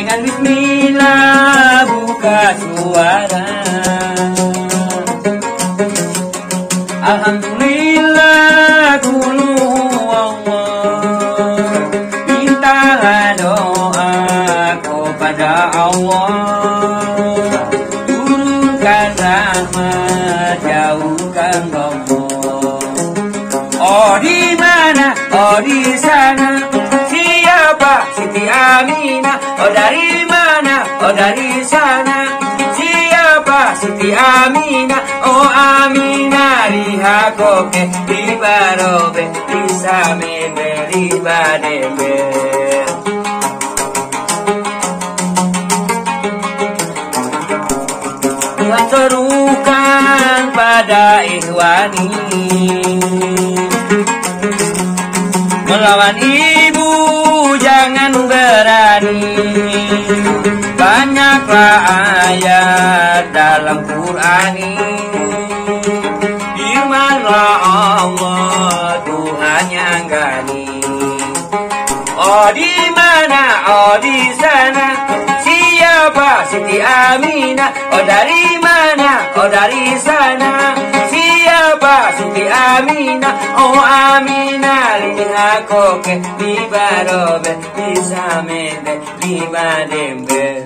Dengan bismillah buka suara. Alhamdulillah kulu Allah. Mintalah doa kepada Allah. Turunkan rahmat, jauhkan Allah. Oh di mana? Oh di sana. Siapa? Siti Aminah. Oh dari mana? Oh dari sana. Siapa? Siti Aminah. Oh Aminah. Liha koke libarobe lisamebe libadebe. Tuhan serukan pada ikhwani, melawan ibu jangan berani. Banyaklah ayat dalam Qur'ani. Firmanlah Allah Tuhan yang gani. Oh di mana? Oh di sana. Siapa? Siti Aminah. Oh dari mana? Oh dari sana. Siapa? Siti Aminah. Oh Aminah. Liha koke libarobe lisamebe libadembe.